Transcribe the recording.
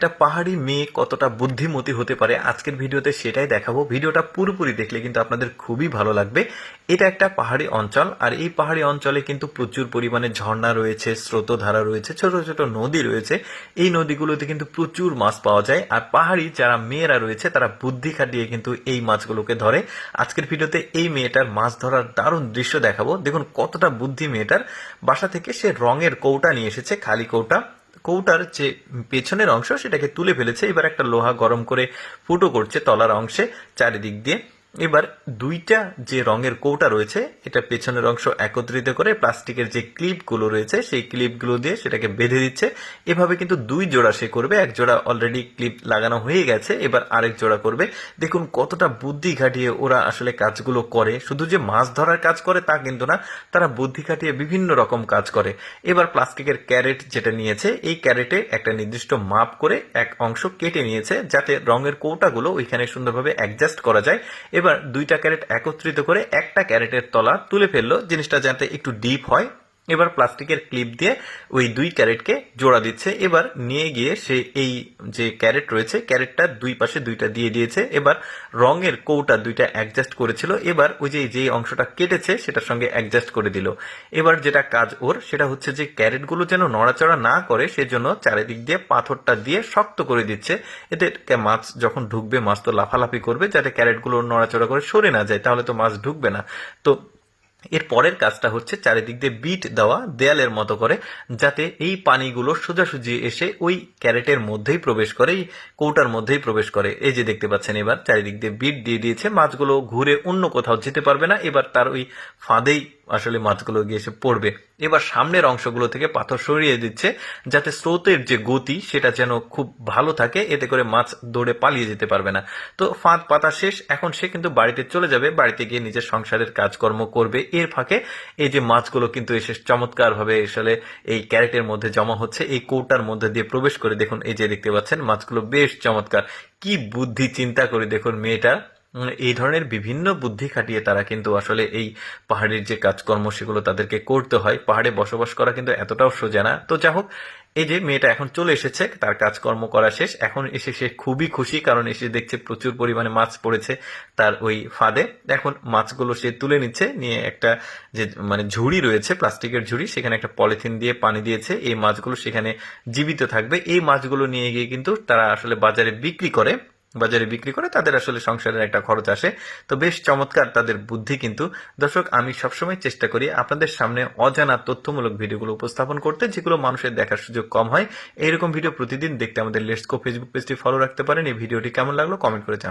একটা পাহাড়ি মেয়ে কতটা বুদ্ধিমতী হতে পারে আজকের ভিডিওতে সেটাই দেখাবো। ভিডিওটা পুরোপুরি দেখলে কিন্তু আপনাদের খুবই ভালো লাগবে। এটা একটা পাহাড়ি অঞ্চল, আর এই পাহাড়ি অঞ্চলে কিন্তু প্রচুর পরিমাণে ঝর্ণা রয়েছে, স্রোতধারা রয়েছে, ছোট ছোট নদী রয়েছে। এই নদীগুলোতে কিন্তু প্রচুর মাছ পাওয়া যায়, আর পাহাড়ি যারা মেয়েরা রয়েছে তারা বুদ্ধি খাটিয়ে কিন্তু এই মাছগুলোকে ধরে। আজকের ভিডিওতে এই মেয়েটার মাছ ধরার দারুণ দৃশ্য দেখাবো। দেখুন কতটা বুদ্ধি মেয়েটার। বাসা থেকে সে রঙের কৌটা নিয়ে এসেছে, খালি কৌটা। কৌটার যে পেছনের অংশ সেটাকে তুলে ফেলেছে। এবার একটা লোহা গরম করে ফুটো করছে তলার অংশে চারিদিক দিয়ে। এবার দুইটা যে রঙের কৌটা রয়েছে এটা পেছনের অংশ একত্রিত করে প্লাস্টিকের যে ক্লিপগুলো রয়েছে সেই ক্লিপগুলো দিয়ে সেটাকে বেঁধে দিচ্ছে। এভাবে কিন্তু দুই জোড়া সে করবে, এক জোড়া অলরেডি ক্লিপ লাগানো হয়ে গেছে, এবার আরেক জোড়া করবে। দেখুন কতটা বুদ্ধি খাটিয়ে ওরা আসলে কাজগুলো করে। শুধু যে মাছ ধরার কাজ করে তা কিন্তু না, তারা বুদ্ধি খাটিয়ে বিভিন্ন রকম কাজ করে। এবার প্লাস্টিকের ক্যারেট যেটা নিয়েছে, এই ক্যারেটে একটা নির্দিষ্ট মাপ করে এক অংশ কেটে নিয়েছে যাতে রঙের কৌটাগুলো ওইখানে সুন্দরভাবে অ্যাডজাস্ট করা যায়। এবার দুইটা ক্যারেট একত্রিত করে একটা ক্যারেটের তলা তুলে ফেললো, জিনিসটা যাতে একটু ডিপ হয়। এবার প্লাস্টিকের ক্লিপ দিয়ে ওই দুই ক্যারেটকে জোড়া দিচ্ছে। এবার নিয়ে গিয়ে সে এই যে ক্যারেট রয়েছে ক্যারেটটা দুই পাশে দুইটা দিয়ে দিয়েছে। এবার রঙের কৌটা দুইটা অ্যাডজাস্ট করেছিল, এবার ওই যে অংশটা কেটেছে সেটার সঙ্গে অ্যাডজাস্ট করে দিল। এবার যেটা কাজ ওর সেটা হচ্ছে যে ক্যারেটগুলো যেন নড়াচড়া না করে সেজন্য চারিদিক দিয়ে পাথরটা দিয়ে শক্ত করে দিচ্ছে। এতে মাছ যখন ঢুকবে মাছ তো লাফালাফি করবে, যাতে ক্যারেটগুলো নড়াচড়া করে সরে না যায়, তাহলে তো মাছ ঢুকবে না। তো এর পরের কাজটা হচ্ছে চারিদিক দিয়ে বিট দেওয়া দেয়ালের মতো করে, যাতে এই পানিগুলো সোজাসুজি এসে ওই ক্যারেটের মধ্যেই প্রবেশ করে, এই কৌটার মধ্যেই প্রবেশ করে। এই যে দেখতে পাচ্ছেন এবার চারিদিক দিয়ে বিট দিয়ে দিয়েছে, মাছগুলো ঘুরে অন্য কোথাও যেতে পারবে না। এবার তার ওই ফাঁদেই আসলে মাছগুলো গিয়ে এসে পড়বে। এবার সামনের অংশগুলো থেকে পাথর সরিয়ে দিচ্ছে যাতে স্রোতের যে গতি সেটা যেন খুব ভালো থাকে, এতে করে মাছ দৌড়ে পালিয়ে যেতে পারবে না। তো ফাঁদ পাতা শেষ, এখন সে কিন্তু বাড়িতে চলে যাবে, বাড়িতে গিয়ে নিজের সংসারের কাজকর্ম করবে। এর ফাঁকে এই যে মাছগুলো কিন্তু এসে চমৎকার ভাবে আসলে এই ক্যারেটের মধ্যে জমা হচ্ছে, এই কৌটার মধ্যে দিয়ে প্রবেশ করে। দেখুন এই যে দেখতে পাচ্ছেন মাছগুলো বেশ চমৎকার। কি বুদ্ধি চিন্তা করে দেখুন মেয়েটা। এই ধরনের বিভিন্ন বুদ্ধি খাটিয়ে তারা কিন্তু আসলে এই পাহাড়ের যে কাজকর্ম সেগুলো তাদেরকে করতে হয়। পাহাড়ে বসবাস করা কিন্তু এতটাও সোজা না। তো যাই হোক, এই যে মেয়েটা এখন চলে এসেছে, তার কাজকর্ম করা শেষ, এখন এসে সে খুবই খুশি, কারণ এসে দেখছে প্রচুর পরিমাণে মাছ পড়েছে তার ওই ফাঁদে। এখন মাছগুলো সে তুলে নিচ্ছে, নিয়ে একটা যে ঝুড়ি রয়েছে প্লাস্টিকের ঝুড়ি, সেখানে একটা পলিথিন দিয়ে পানি দিয়েছে। এই মাছগুলো সেখানে জীবিত থাকবে। এই মাছগুলো নিয়ে গিয়ে কিন্তু তারা আসলে বাজারে বিক্রি করে, তাদের আসলে সংসারের একটা খরচ আসে। তো বেশ চমৎকার তাদের বুদ্ধি। কিন্তু দর্শক, আমি সবসময় চেষ্টা করি আপনাদের সামনে অজানা তথ্যমূলক ভিডিওগুলো উপস্থাপন করতে, যেগুলো মানুষের দেখার সুযোগ কম হয়। এইরকম ভিডিও প্রতিদিন দেখতে আমাদের লেটস গো ফেসবুক পেজটি ফলো রাখতে পারেন। এই ভিডিওটি কেমন লাগলো কমেন্ট করে জানান।